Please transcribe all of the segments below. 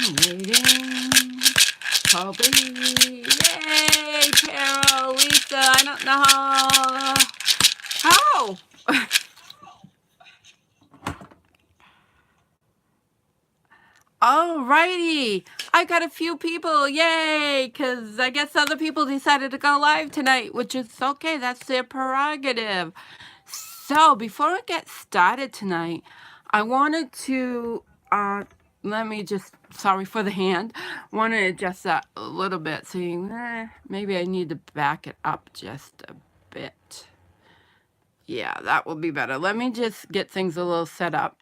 waiting. Hoping. Yay, Carol, Lisa. I don't know how. Alrighty. I got a few people. Yay. Because I guess other people decided to go live tonight, which is okay. That's their prerogative. So before we get started tonight, I wanted to, let me just, sorry for the hand, want to adjust that a little bit. So maybe I need to back it up just a bit. Yeah, that will be better. Let me just get things a little set up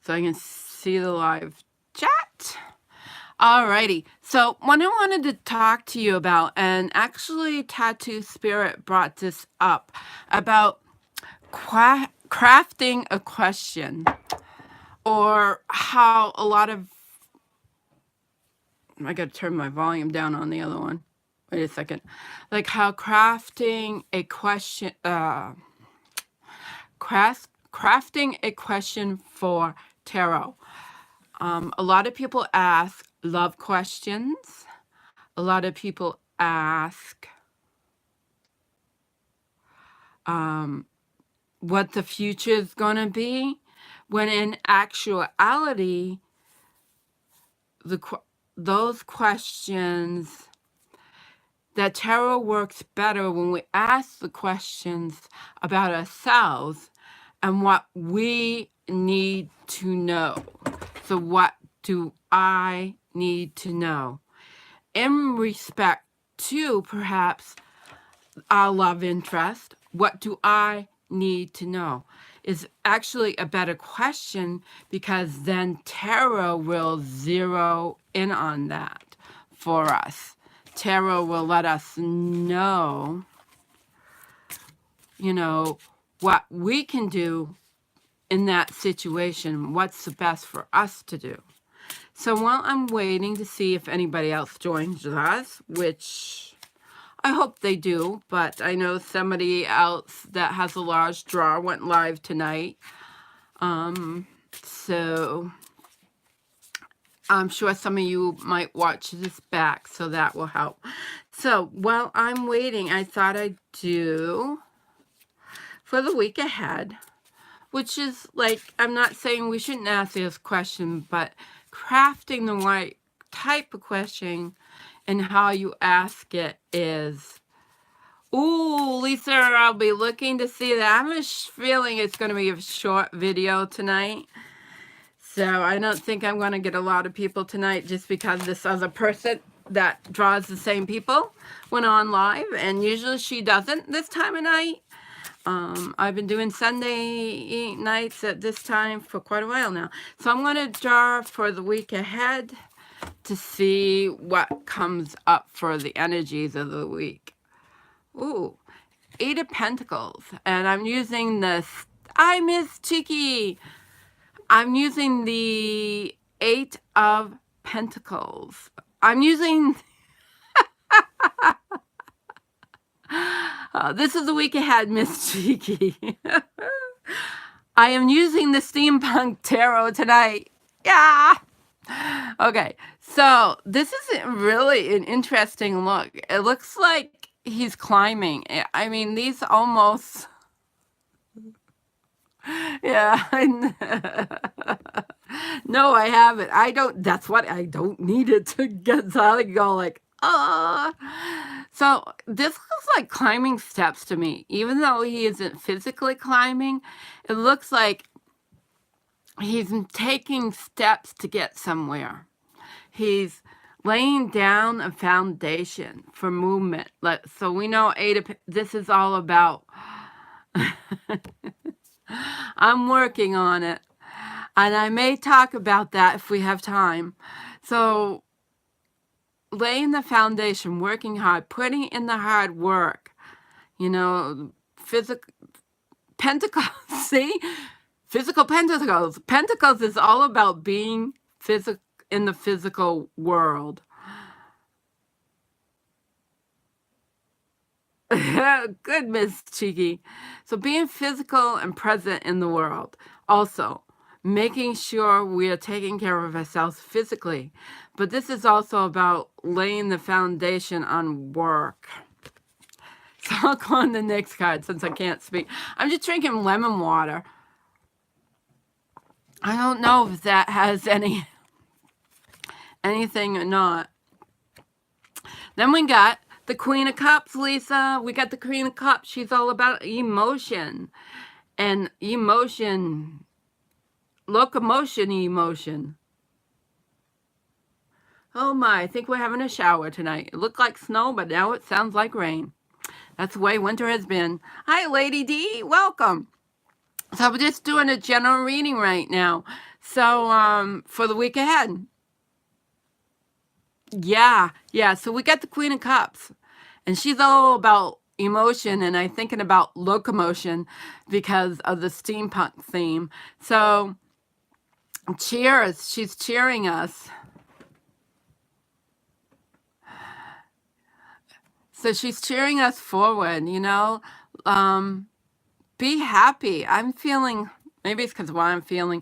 so I can see the live chat. Alrighty, so what I wanted to talk to you about, and actually Tattoo Spirit brought this up, about crafting a question, or how a lot of, I gotta turn my volume down on the other one. Wait a second. Like how crafting a question, crafting a question for tarot. A lot of people ask love questions. A lot of people ask what the future is going to be, when in actuality, those questions, that tarot works better when we ask the questions about ourselves and what we need to know. So what do I need to know? In respect to perhaps our love interest, what do I need to know? Is actually a better question, because then tarot will zero in on that for us. Tarot will let us know, what we can do in that situation, what's the best for us to do. So while I'm waiting to see if anybody else joins us, which I hope they do, but I know somebody else that has a large draw went live tonight. So I'm sure some of you might watch this back, so that will help. So while I'm waiting, I thought I'd do for the week ahead, which is like, I'm not saying we shouldn't ask this question, but crafting the right type of question and how you ask it is, ooh, Lisa, I'll be looking to see that. I'm feeling it's going to be a short video tonight. So I don't think I'm going to get a lot of people tonight, just because this other person that draws the same people went on live, and usually she doesn't this time of night. I've been doing Sunday nights at this time for quite a while now. So I'm going to draw for the week ahead to see what comes up for the energies of the week. Ooh, 8 of Pentacles. And I'm using this. I miss Cheeky. I'm using the 8 of Pentacles. I'm using... this is the week ahead, Miss Cheeky. I am using the Steampunk Tarot tonight. Yeah. Okay, so this is really an interesting look. It looks like he's climbing. I mean, these almost... Yeah. No, I haven't. I don't... That's what I don't need it to get Sally go like, So this looks like climbing steps to me. Even though he isn't physically climbing, it looks like he's taking steps to get somewhere. He's laying down a foundation for movement. So we know this is all about... I'm working on it. And I may talk about that if we have time. So laying the foundation, working hard, putting in the hard work, physical pentacles, see? Physical pentacles. Pentacles is all about being physical in the physical world. Good, Miss Cheeky. So being physical and present in the world. Also, making sure we are taking care of ourselves physically. But this is also about laying the foundation on work. So I'll go on the next card since I can't speak. I'm just drinking lemon water. I don't know if that has anything or not. Then we got the Queen of Cups, Lisa. We got the Queen of Cups. She's all about emotion. And emotion, locomotion emotion. Oh my, I think we're having a shower tonight. It looked like snow, but now it sounds like rain. That's the way winter has been. Hi, Lady D. Welcome. So we're just doing a general reading right now. So for the week ahead. Yeah. So we got the Queen of Cups. And she's all about emotion, and I'm thinking about locomotion because of the steampunk theme. So cheers. She's cheering us. So she's cheering us forward, you know. Be happy. I'm feeling, maybe it's because of what I'm feeling.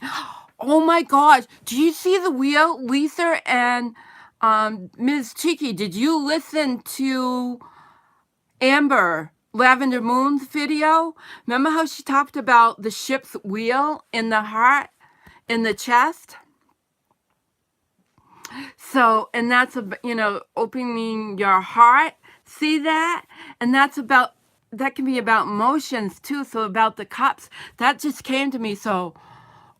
Oh my gosh. Do you see the wheel? Lisa and Ms. Cheeky, did you listen to Amber Lavender Moon's video? Remember how she talked about the ship's wheel in the heart, in the chest? So, and that's, you know, opening your heart. See that? And that's about, that can be about emotions too. So about the cups, that just came to me. So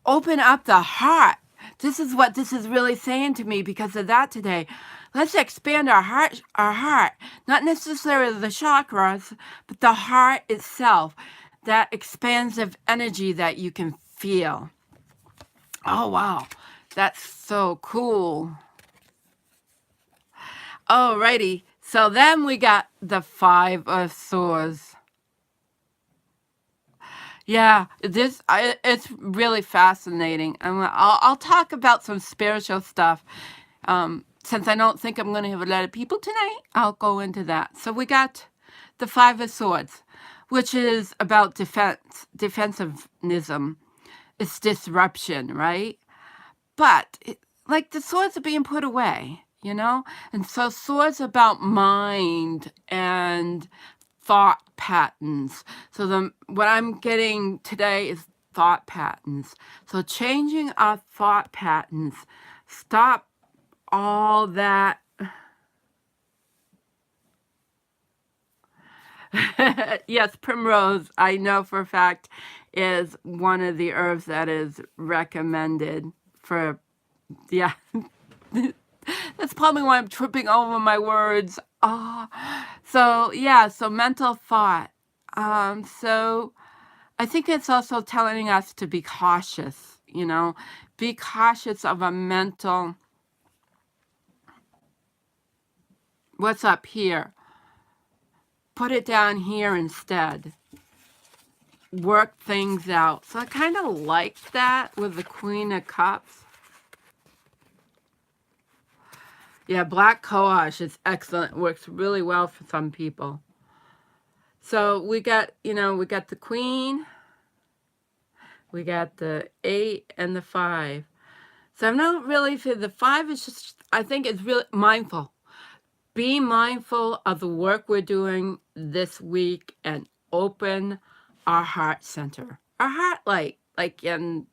open up the heart. This is what this is really saying to me because of that today. Let's expand our heart, not necessarily the chakras, but the heart itself, that expansive energy that you can feel. Oh, wow. That's so cool. Alrighty. So then we got the Five of Swords. Yeah, it's really fascinating. I'll talk about some spiritual stuff. Since I don't think I'm going to have a lot of people tonight, I'll go into that. So we got the Five of Swords, which is about defensivism. It's disruption, right? But like the swords are being put away, you know? And so swords about mind and thought patterns. So what I'm getting today is thought patterns. So changing our thought patterns. Stop all that. Yes, primrose, I know for a fact, is one of the herbs that is recommended for, yeah. That's probably why I'm tripping over my words. So yeah, so mental thought. So I think it's also telling us to be cautious, you know, be cautious of a mental, what's up here? Put it down here instead. Work things out. So I kind of like that with the Queen of Cups. Yeah, black cohosh is excellent. Works really well for some people. So we got, you know, we got the Queen. We got the 8 and the 5. So I'm not really for the 5 is just, I think it's really mindful. Be mindful of the work we're doing this week and open our heart center. Our heart light, like in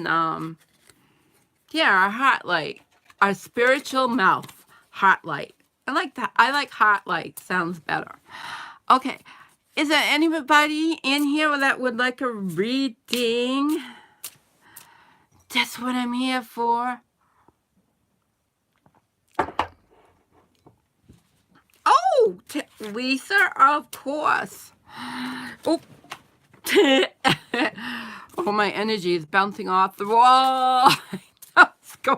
our heart light. Our spiritual mouth, heart light. I like that. I like heart light. Sounds better. Okay. Is there anybody in here that would like a reading? That's what I'm here for. Oh, Lisa, of course. Oh. Oh, my energy is bouncing off the wall.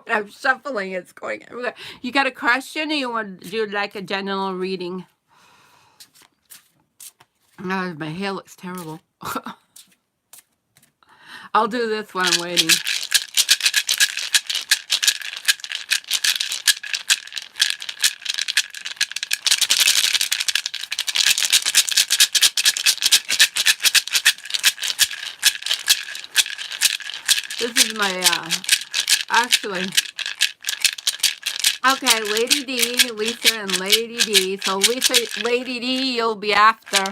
I'm shuffling. It's going everywhere. You got a question, or you'd like a general reading? Oh, my hair looks terrible. I'll do this while I'm waiting. This is my, actually, okay, Lady D, Lisa and Lady D. So Lisa, Lady D, you'll be after.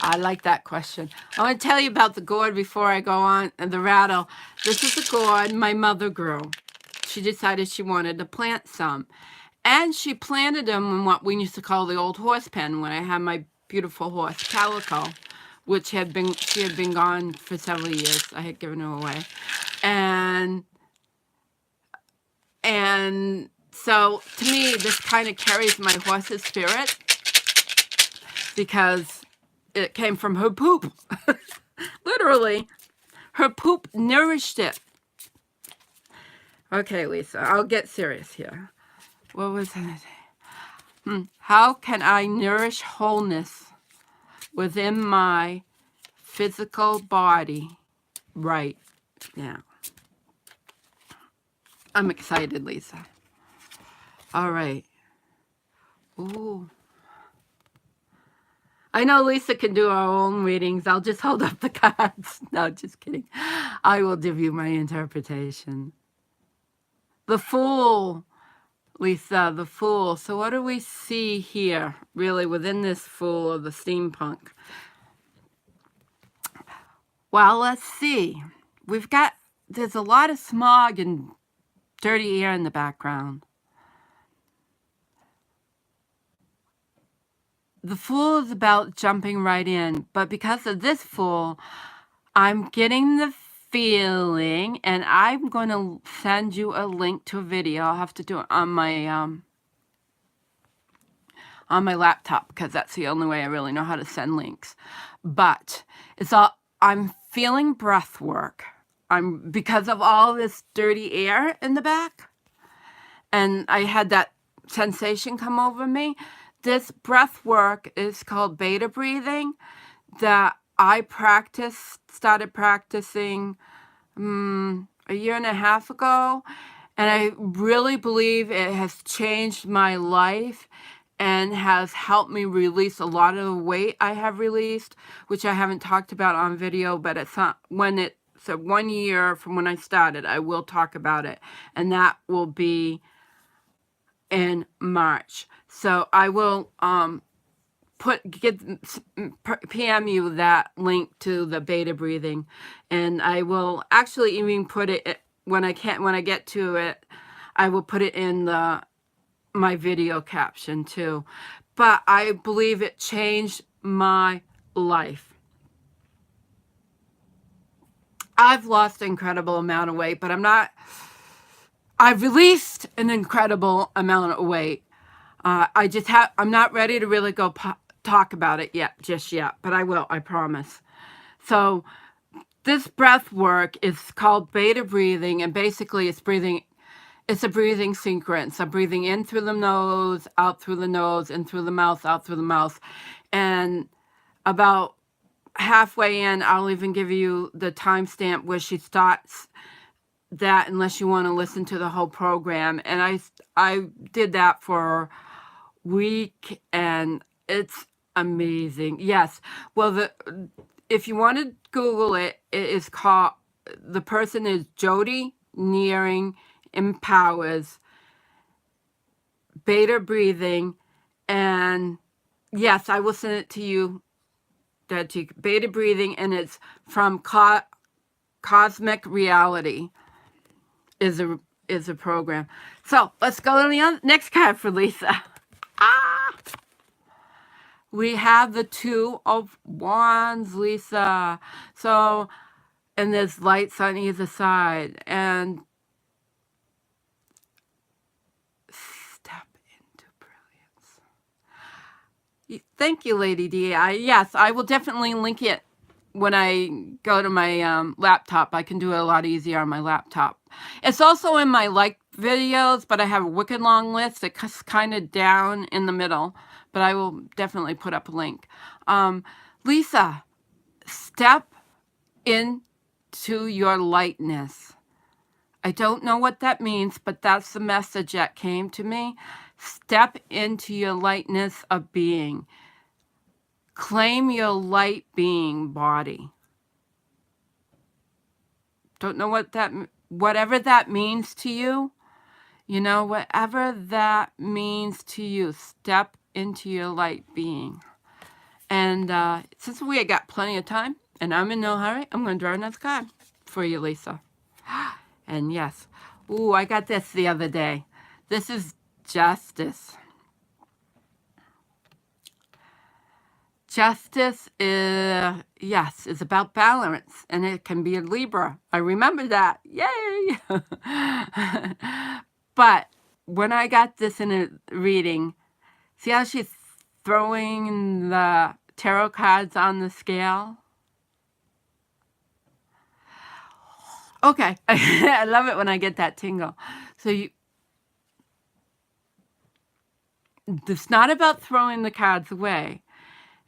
I like that question. I want to tell you about the gourd before I go on, and the rattle. This is a gourd my mother grew. She decided she wanted to plant some. And she planted them in what we used to call the old horse pen when I had my beautiful horse, Calico, which she had been gone for several years. I had given her away. And so to me, this kind of carries my horse's spirit because it came from her poop. Literally, her poop nourished it. Okay, Lisa, I'll get serious here. What was I saying? How can I nourish wholeness within my physical body right now? I'm excited, Lisa. All right. Ooh. I know Lisa can do her own readings. I'll just hold up the cards. No, just kidding. I will give you my interpretation. The Fool, Lisa, the Fool. So what do we see here, really, within this Fool of the steampunk? Well, let's see. There's a lot of smog and dirty air in the background. The Fool is about jumping right in, but because of this Fool, I'm getting the feeling, and I'm going to send you a link to a video. I'll have to do it on my laptop because that's the only way I really know how to send links. But I'm feeling breath work. Because of all this dirty air in the back, and I had that sensation come over me. This breath work is called beta breathing that I started practicing a year and a half ago, and I really believe it has changed my life and has helped me release a lot of the weight I have released, which I haven't talked about on video, but it's not so 1 year from when I started, I will talk about it, and that will be in March. So I will PM you that link to the beta breathing, and I will actually even put it when I get to it. I will put it in my video caption too. But I believe it changed my life. I've lost an incredible amount of weight, but I've released an incredible amount of weight. I'm not ready to really go talk about it just yet, but I will, I promise. So this breath work is called beta breathing, and basically it's a breathing sequence. I'm breathing in through the nose, out through the nose, in through the mouth, out through the mouth. And about halfway in, I'll even give you the timestamp where she starts that, unless you want to listen to the whole program. And I did that for a week, and it's amazing. Yes. Well, if you want to Google it, it is called, the person is Jody Nearing Empowers Beta Breathing. And yes, I will send it to you. Beta Breathing, and it's from Cosmic Reality is a program. So let's go to the next card for Lisa. We have the Two of Wands, Lisa. So, and there's lights on either side, and step into brilliance. Thank you, Lady D. Yes, I will definitely link it when I go to my laptop. I can do it a lot easier on my laptop. It's also in my videos, but I have a wicked long list. It's kind of down in the middle, but I will definitely put up a link. Lisa, step into your lightness. I don't know what that means, but that's the message that came to me. Step into your lightness of being. Claim your light being body. Don't know whatever that means to you. You know, whatever that means to you, step into your light being. And since we got plenty of time, and I'm in no hurry, I'm going to draw another card for you, Lisa. And yes, ooh, I got this the other day. This is justice. Justice is about balance, and it can be a Libra. I remember that. Yay! But when I got this in a reading, see how she's throwing the tarot cards on the scale? Okay. I love it when I get that tingle. So it's not about throwing the cards away.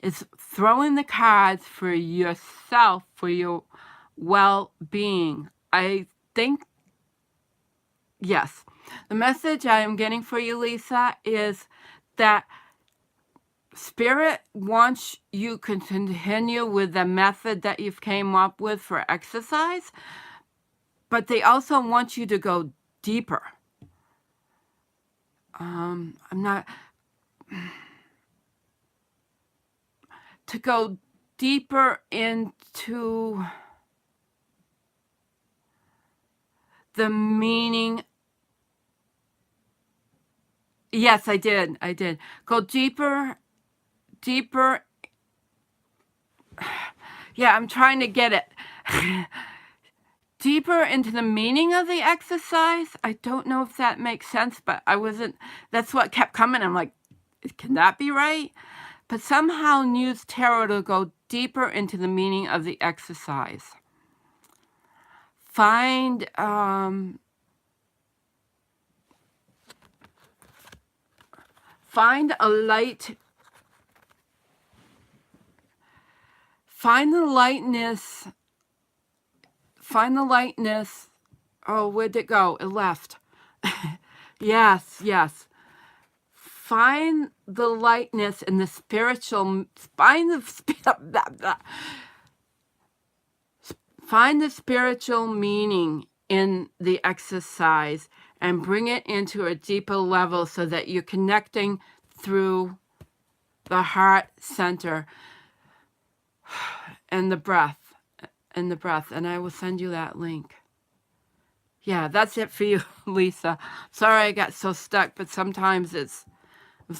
It's throwing the cards for yourself, for your well-being. I think, yes, the message I am getting for you, Lisa, is that Spirit wants you to continue with the method that you've came up with for exercise, but they also want you to go deeper. To go deeper into the meaning. Yes, I did. Go deeper. Yeah, I'm trying to get it. Deeper into the meaning of the exercise. I don't know if that makes sense, but that's what kept coming. I'm like, can that be right? But somehow use tarot to go deeper into the meaning of the exercise. Find a light. Find the lightness. Oh, where'd it go? It left. Yes. Find the lightness and the spiritual. Find the spiritual meaning in the exercise and bring it into a deeper level so that you're connecting through the heart center and the breath. And I will send you that link. Yeah, that's it for you, Lisa. Sorry I got so stuck, but sometimes it's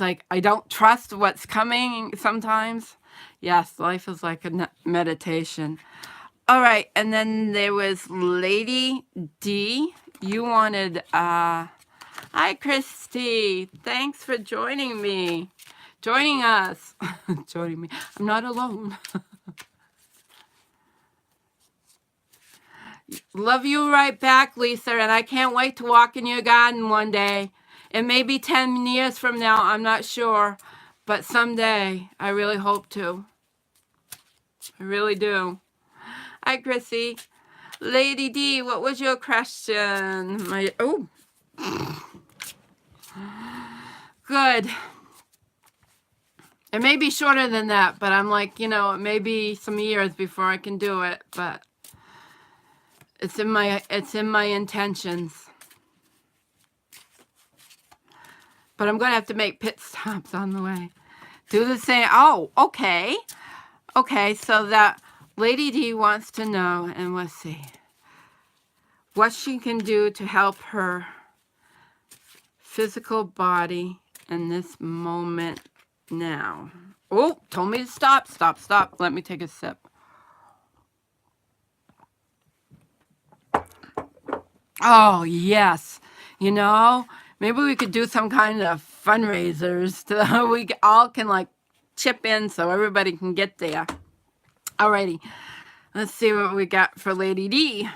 like I don't trust what's coming sometimes. Yes, life is like a meditation. All right, and then there was Lady D. You wanted, hi, Christy. Thanks for joining us. Joining me. I'm not alone. Love you right back, Lisa, and I can't wait to walk in your garden one day. It may be 10 years from now, I'm not sure, but someday I really hope to. I really do. Hi, Chrissy. Lady D, what was your question? Good. It may be shorter than that, but I'm like, it may be some years before I can do it, but it's in my intentions. But I'm going to have to make pit stops on the way. Do the same. Oh, okay. Okay, so that Lady D wants to know, and let's see, what she can do to help her physical body in this moment now. Oh, told me to stop. Let me take a sip. Oh, yes. Maybe we could do some kind of fundraisers so we all can like chip in so everybody can get there. Alrighty. Let's see what we got for Lady D.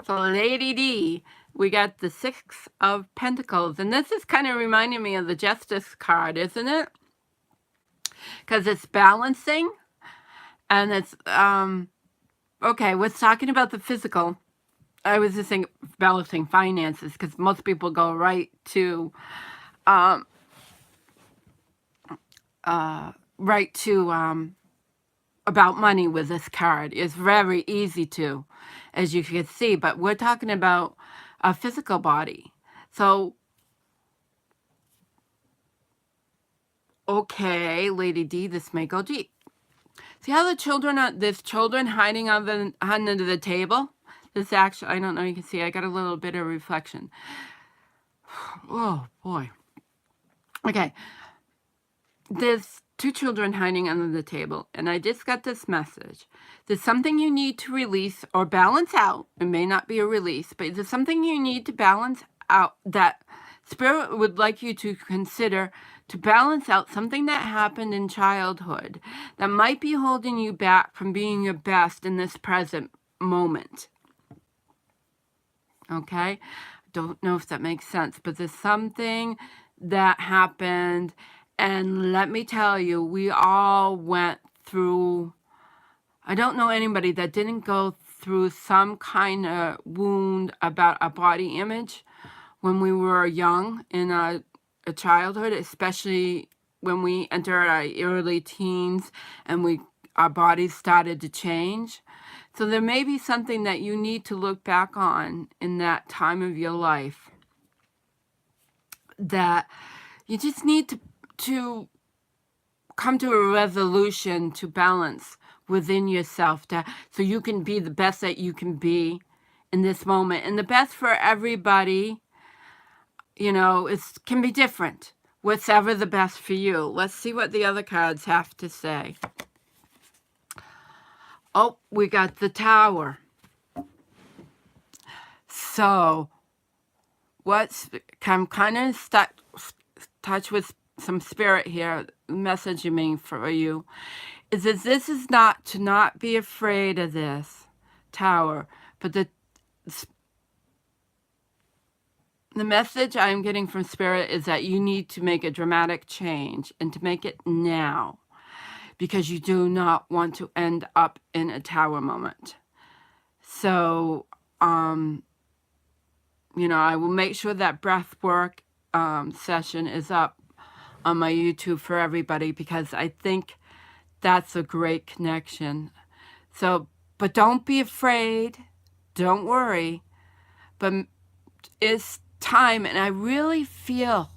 For Lady D, we got the Six of Pentacles. And this is kind of reminding me of the Justice card, isn't it? Because it's balancing. And it's, okay, we're talking about the physical. I was just thinking balancing finances because most people go right to, about money with this card. It's very easy to, as you can see, but we're talking about a physical body. So, okay, Lady D, this may go deep. See how the children are, there's children hiding under the table? This actually, I don't know, you can see, I got a little bit of reflection. Oh, boy. Okay. There's 2 children hiding under the table, and I just got this message. There's something you need to release or balance out. It may not be a release, but there's something you need to balance out that Spirit would like you to consider to balance out something that happened in childhood that might be holding you back from being your best in this present moment. Okay? Don't know if that makes sense, but there's something that happened, and let me tell you, we all went through, I don't know anybody that didn't go through some kind of wound about a body image when we were young in a childhood, especially when we entered our early teens and our bodies started to change. So there may be something that you need to look back on in that time of your life that you just need to come to a resolution to balance within yourself so you can be the best that you can be in this moment. And the best for everybody, you know, can be different. What's ever the best for you. Let's see what the other cards have to say. Oh, we got the Tower. So, I'm kind of touch with some spirit here. Messaging for you is that this is not to not be afraid of this Tower, but the message I'm getting from Spirit is that you need to make a dramatic change and to make it now, because you do not want to end up in a Tower moment. So, you know, I will make sure that breath work session is up on my YouTube for everybody, because I think that's a great connection. So, but don't be afraid. Don't worry. But it's time, and I really feel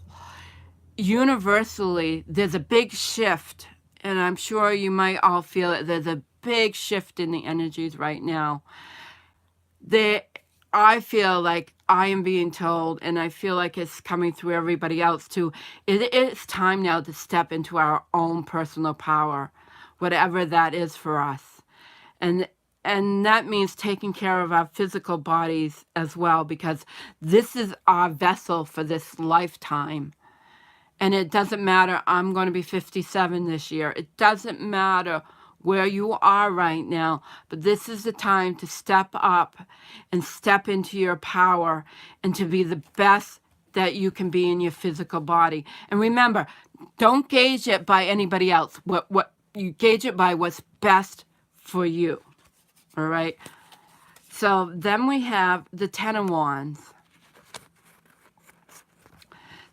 universally there's a big shift, and I'm sure you might all feel it. There's a big shift in the energies right now. I feel like I am being told, and I feel like it's coming through everybody else too, it's time now to step into our own personal power, whatever that is for us. And that means taking care of our physical bodies as well, because this is our vessel for this lifetime. And it doesn't matter, I'm going to be 57 this year. It doesn't matter where you are right now, but this is the time to step up and step into your power and to be the best that you can be in your physical body. And remember, don't gauge it by anybody else. What you gauge it by what's best for you. All right? So then we have the Ten of Wands.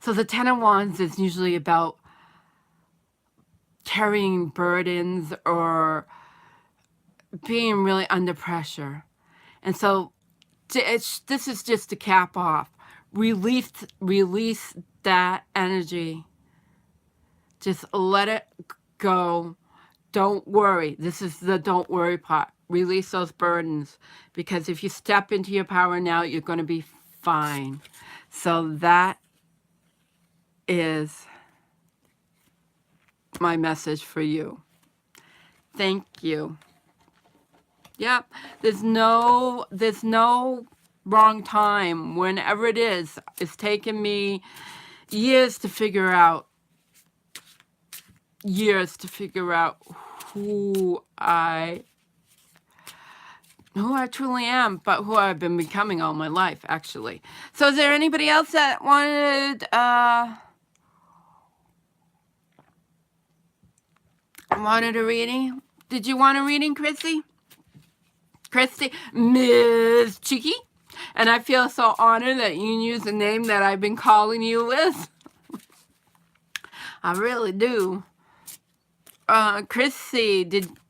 So the Ten of Wands is usually about carrying burdens or being really under pressure. And so this is just to cap off. Release that energy. Just let it go. Don't worry. This is the don't worry part. Release those burdens, because if you step into your power now, you're going to be fine. So that is my message for you. Thank you. Yep. There's no wrong time. Whenever it is, it's taken me years to figure out who I truly am, but who I've been becoming all my life, actually. So is there anybody else that wanted a reading? Did you want a reading, Christy? Miss Cheeky? And I feel so honored that you use the name that I've been calling you with. I really do. Chrissy,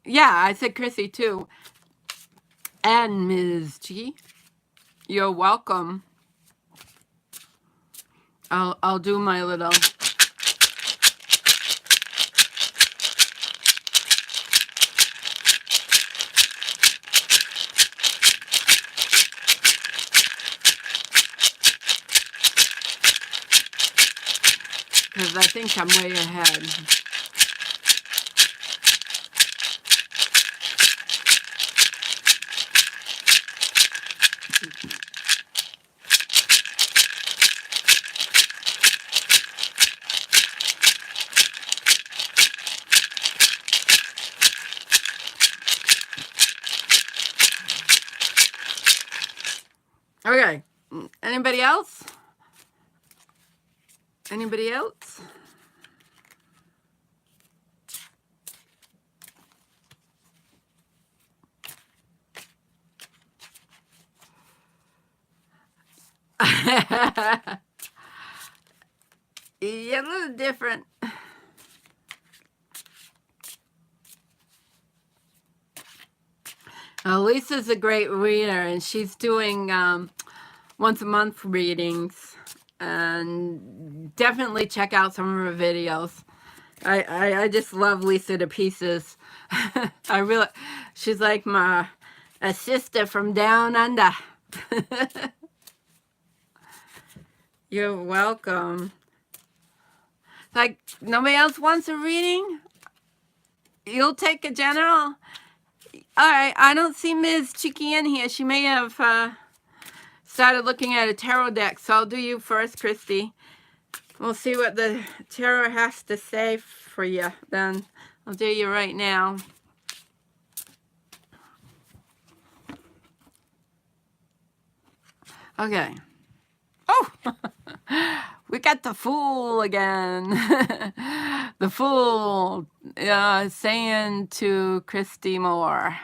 Yeah, I said Chrissy too. And Ms. G. You're welcome. I'll do my little. Because I think I'm way ahead. Okay. Anybody else? Anybody else? Yeah, a little different. Lisa's a great reader, and she's doing once a month readings. And definitely check out some of her videos. I just love Lisa to pieces. She's like a sister from down under. You're welcome. Like, nobody else wants a reading? You'll take a general? All right, I don't see Ms. Cheeky in here. She may have started looking at a tarot deck, so I'll do you first, Christy. We'll see what the tarot has to say for you, then. I'll do you right now. Okay. Oh! We got the Fool again. The Fool saying to Christy Moore,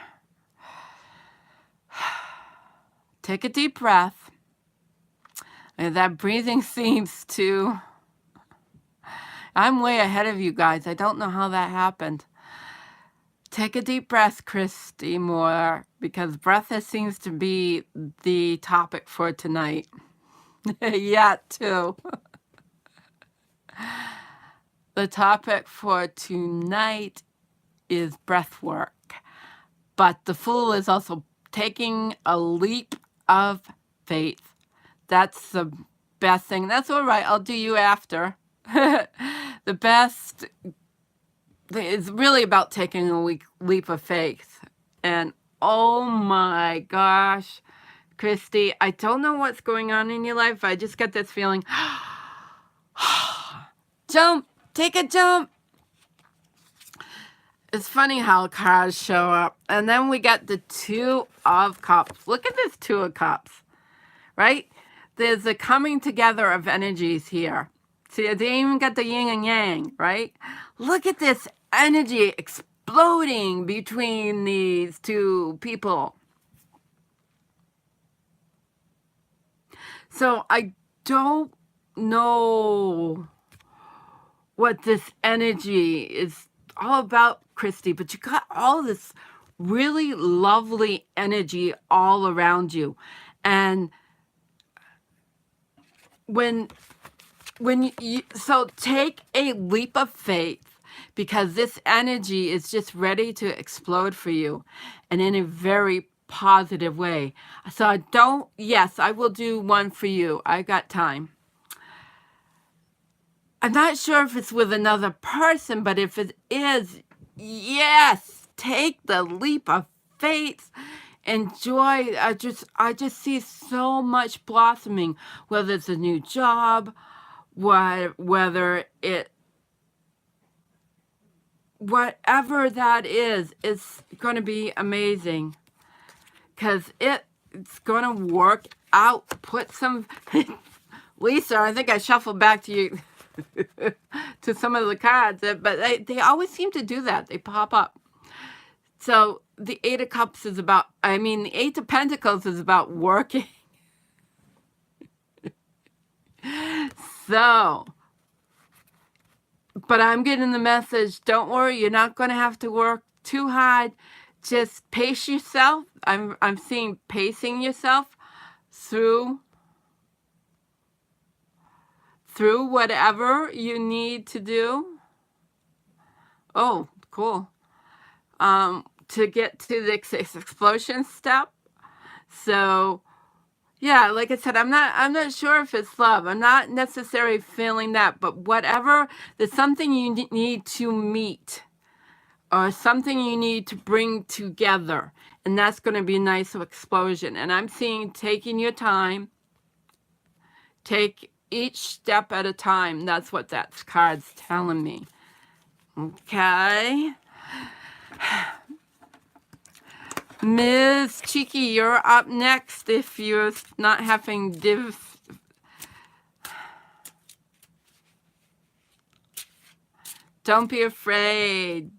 take a deep breath. And that breathing seems to... I'm way ahead of you guys. I don't know how that happened. Take a deep breath, Christy Moore, because breath seems to be the topic for tonight. Yeah, too. The topic for tonight is breath work. But the Fool is also taking a leap of faith. That's the best thing. That's all right. I'll do you after. The best is really about taking a leap of faith. And oh my gosh, Christy, I don't know what's going on in your life. I just got this feeling. Jump, take a jump. It's funny how cards show up. And then we got the Two of Cups. Look at this Two of Cups, right? There's a coming together of energies here. See, they even got the yin and yang, right? Look at this energy exploding between these two people. So I don't know what this energy is all about, Christy, but you got all this really lovely energy all around you. And so take a leap of faith, because this energy is just ready to explode for you, and in a very positive way. So yes, I will do one for you. I got time. I'm not sure if it's with another person, but if it is, yes, take the leap of faith. Enjoy. I just see so much blossoming, whether it's a new job, whether whatever that is, it's going to be amazing, because it's going to work out. Put some... Lisa, I think I shuffled back to you to some of the cards, but they always seem to do that. They pop up. So the Eight of Cups is about, the Eight of Pentacles is about working. So, but I'm getting the message, don't worry, you're not going to have to work too hard, just pace yourself. I'm seeing pacing yourself through whatever you need to do. Oh, cool. To get to the explosion step. So yeah, like I said, I'm not sure if it's love. I'm not necessarily feeling that, but whatever, there's something you need to meet or something you need to bring together, and that's going to be a nice explosion. And I'm seeing taking your time, take each step at a time. That's what that card's telling me. Okay. Ms. Cheeky, you're up next if you're not having Don't be afraid.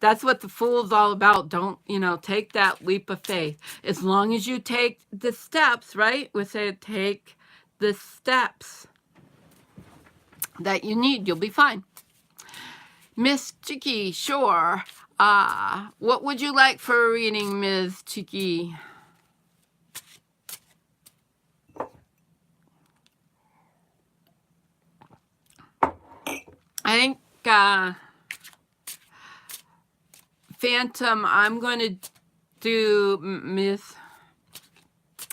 That's what the Fool's all about. Don't, take that leap of faith. As long as you take the steps, right? We say take the steps that you need, you'll be fine. Miss Cheeky, sure. What would you like for a reading, Ms. Cheeky? I think Phantom, I'm going to do Miss.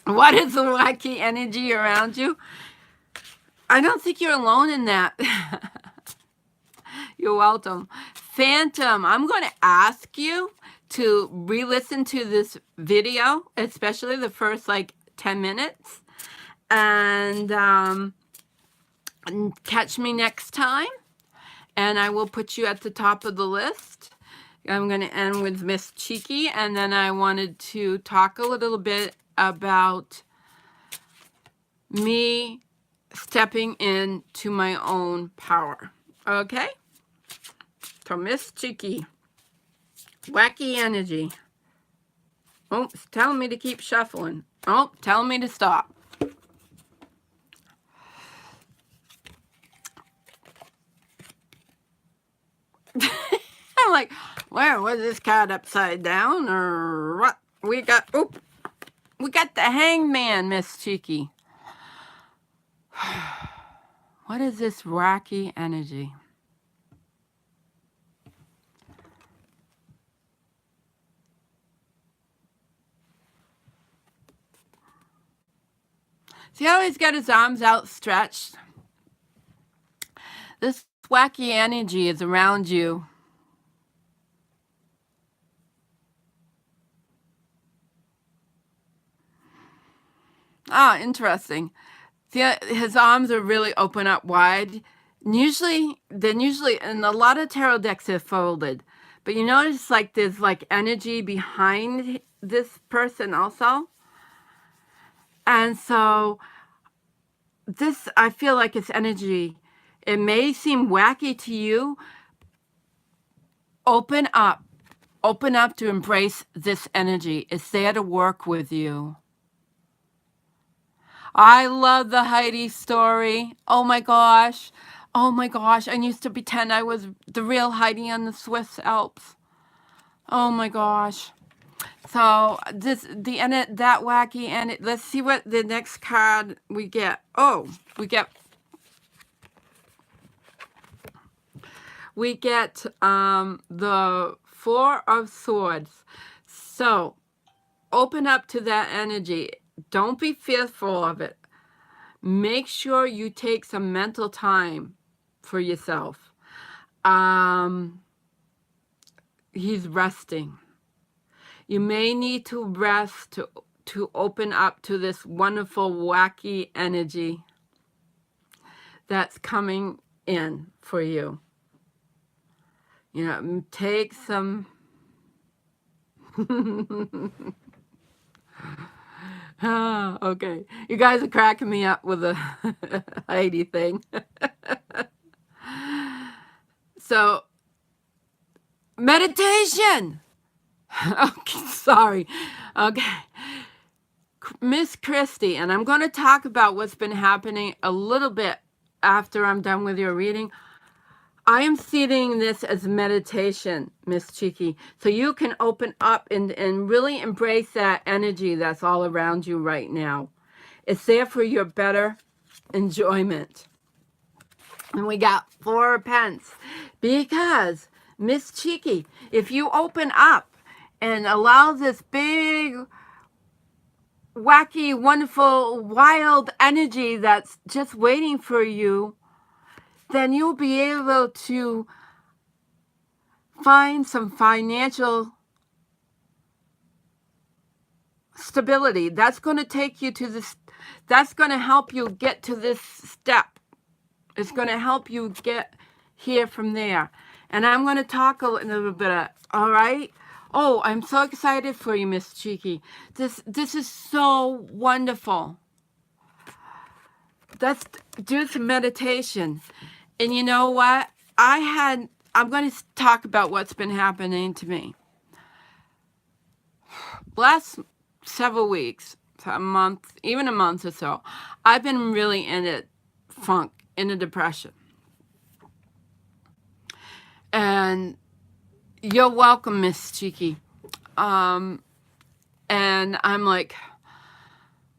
What is the wacky energy around you? I don't think you're alone in that. You're welcome. Phantom, I'm going to ask you to re-listen to this video, especially the first 10 minutes, and catch me next time, and I will put you at the top of the list. I'm going to end with Miss Cheeky, and then I wanted to talk a little bit about me stepping into my own power. Okay? So Miss Cheeky, wacky energy. Oh, it's telling me to keep shuffling. Oh, telling me to stop. I'm like, where was this card upside down or what? We got the Hangman, Miss Cheeky. What is this wacky energy? See how he's got his arms outstretched? This wacky energy is around you. Ah, interesting. See, his arms are really open up wide. Usually, and a lot of tarot decks are folded. But you notice there's energy behind this person also. And so this, I feel like it's energy. It may seem wacky to you. Open up to embrace this energy. It's there to work with you. I love the Heidi story. Oh my gosh. I used to pretend I was the real Heidi on the Swiss Alps. Oh my gosh. So that wacky, and let's see what the next card we get. Oh, we get the Four of Swords. So open up to that energy. Don't be fearful of it. Make sure you take some mental time for yourself. He's resting. You may need to rest to open up to this wonderful, wacky energy that's coming in for you. Take some... okay. You guys are cracking me up with the Heidi thing. So, meditation! Okay, sorry. Okay. Miss Christy, and I'm going to talk about what's been happening a little bit after I'm done with your reading. I am seeing this as meditation, Miss Cheeky, so you can open up and really embrace that energy that's all around you right now. It's there for your better enjoyment. And we got 4 pence because, Miss Cheeky, if you open up and allow this big, wacky, wonderful, wild energy that's just waiting for you, then you'll be able to find some financial stability. That's going to take you to this, that's going to help you get to this step. It's going to help you get here from there. And I'm going to talk a little bit, all right? Oh, I'm so excited for you, Miss Cheeky. This is so wonderful. Let's do some meditation. And you know what? I'm going to talk about what's been happening to me. Last several weeks, a month, even a month or so, I've been really in a funk, in a depression. And you're welcome, Miss Cheeky. And I'm like,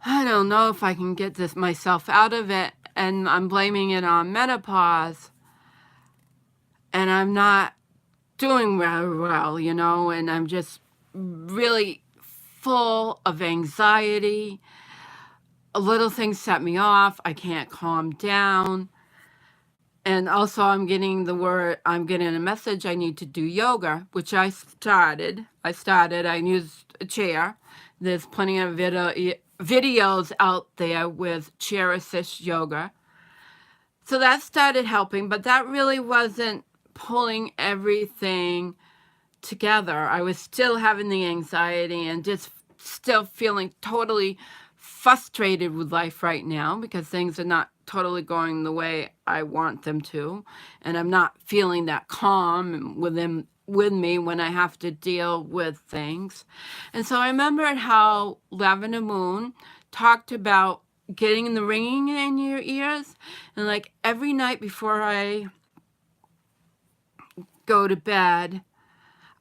I don't know if I can get this myself out of it. And I'm blaming it on menopause. And I'm not doing very well, you know, and I'm just really full of anxiety. Little things set me off. I can't calm down. And also I'm getting a message I need to do yoga, which I started. I used a chair. There's plenty of videos out there with chair assist yoga. So that started helping, but that really wasn't pulling everything together. I was still having the anxiety and just still feeling totally frustrated with life right now because things are not totally going the way I want them to. And I'm not feeling that calm with me when I have to deal with things. And so I remembered how Lavender Moon talked about getting the ringing in your ears. And like every night before I go to bed,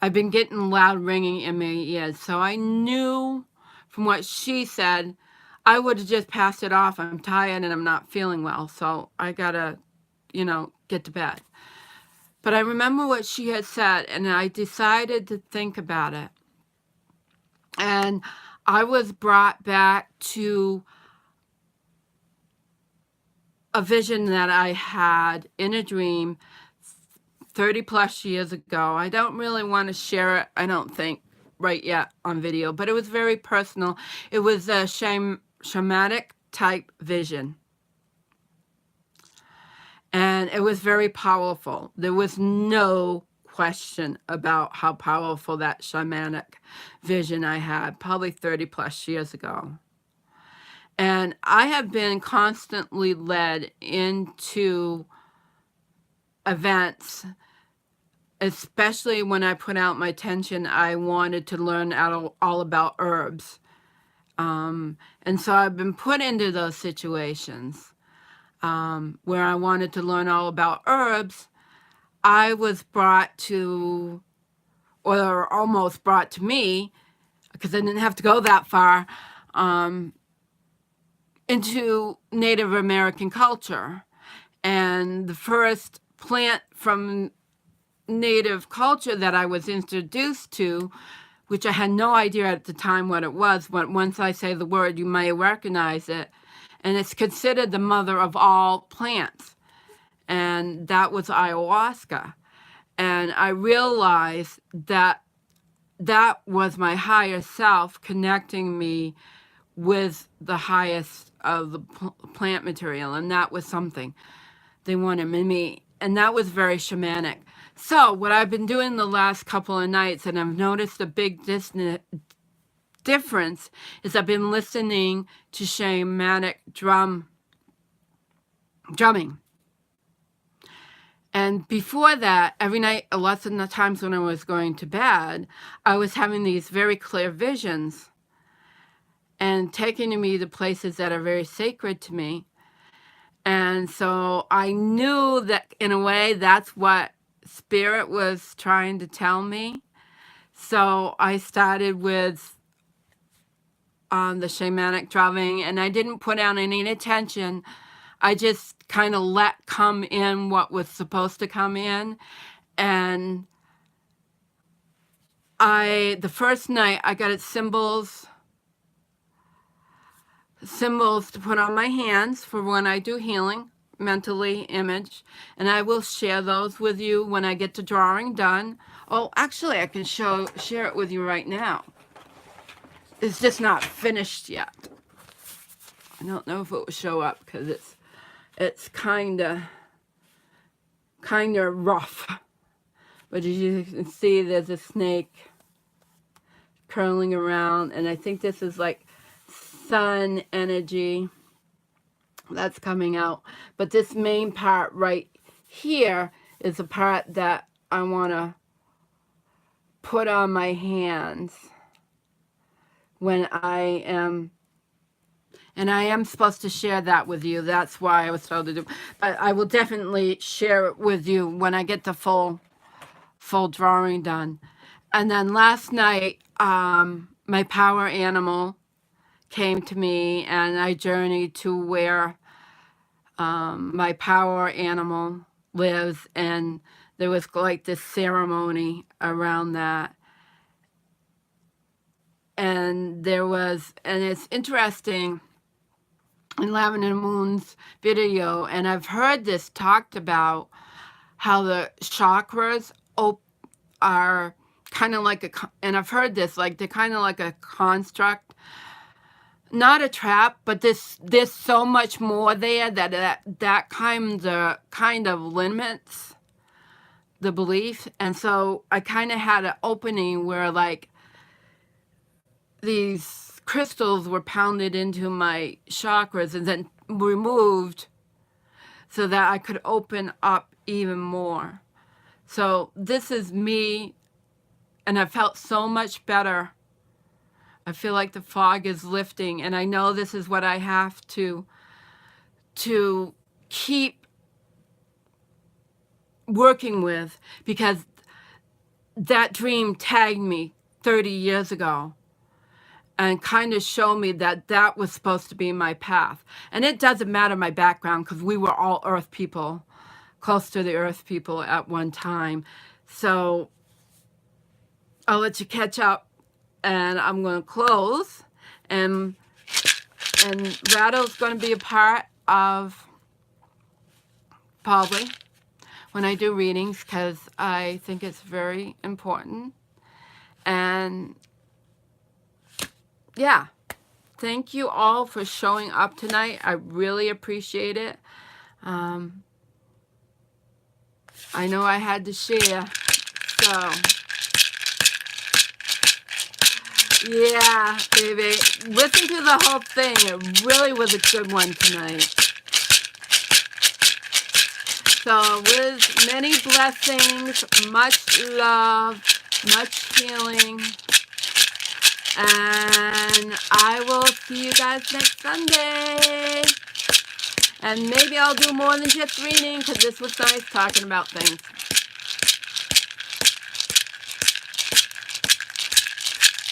I've been getting loud ringing in my ears. So I knew from what she said, I would have just passed it off. I'm tired and I'm not feeling well. So I got to, get to bed. But I remember what she had said and I decided to think about it. And I was brought back to a vision that I had in a dream 30 plus years ago. I don't really want to share it, I don't think, right yet on video, but it was very personal. It was a shamanic type vision. And it was very powerful. There was no question about how powerful that shamanic vision I had, probably 30 plus years ago. And I have been constantly led into events, especially when I put out my tension. I wanted to learn all about herbs. And so I've been put into those situations where I wanted to learn all about herbs. I was brought to, or almost brought to me, because I didn't have to go that far, into Native American culture. And the first plant from Native culture that I was introduced to, which I had no idea at the time what it was, but once I say the word, you may recognize it. And it's considered the mother of all plants. And that was ayahuasca. And I realized that that was my higher self connecting me with the highest of the plant material. And that was something they wanted in me. And that was very shamanic. So what I've been doing the last couple of nights, and I've noticed a big difference, is I've been listening to shamanic drumming. And before that, every night, lots of the times when I was going to bed, I was having these very clear visions and taking me to places that are very sacred to me. And so I knew that in a way that's what Spirit was trying to tell me. So I started with the shamanic drumming, and I didn't put on any attention. I just kind of let come in what was supposed to come in. And the first night I got symbols to put on my hands for when I do healing, mentally image, and I will share those with you when I get the drawing done. Oh, actually I can share it with you right now. It's just not finished yet. I don't know if it will show up because it's kind of rough. But as you can see, there's a snake curling around, and I think this is like sun energy that's coming out. But this main part right here is the part that I want to put on my hands when I am, and I am supposed to share that with you. That's why I was told to do, but I will definitely share it with you when I get the full drawing done. And then last night, my power animal came to me, and I journeyed to where my power animal lives, and there was like this ceremony around that. And it's interesting in Lavender Moon's video, and I've heard this talked about, how the chakras are kind of like and I've heard this, like they're kind of like a construct, not a trap, but there's so much more there that kind of limits the belief. And so I kind of had an opening where like these crystals were pounded into my chakras and then removed so that I could open up even more. So this is me, and I felt so much better. I feel like the fog is lifting, and I know this is what I have to keep working with, because that dream tagged me 30 years ago and kind of showed me that that was supposed to be my path. And it doesn't matter my background, because we were all earth people, close to the earth people at one time. So I'll let you catch up, and I'm going to close, and Rattle's going to be a part of probably when I do readings, because I think it's very important. And yeah, thank you all for showing up tonight. I really appreciate it. I know I had to share, so yeah, baby, listen to the whole thing. It really was a good one tonight. So with many blessings, much love, much healing, and I will see you guys next Sunday. And maybe I'll do more than just reading, because this was nice talking about things.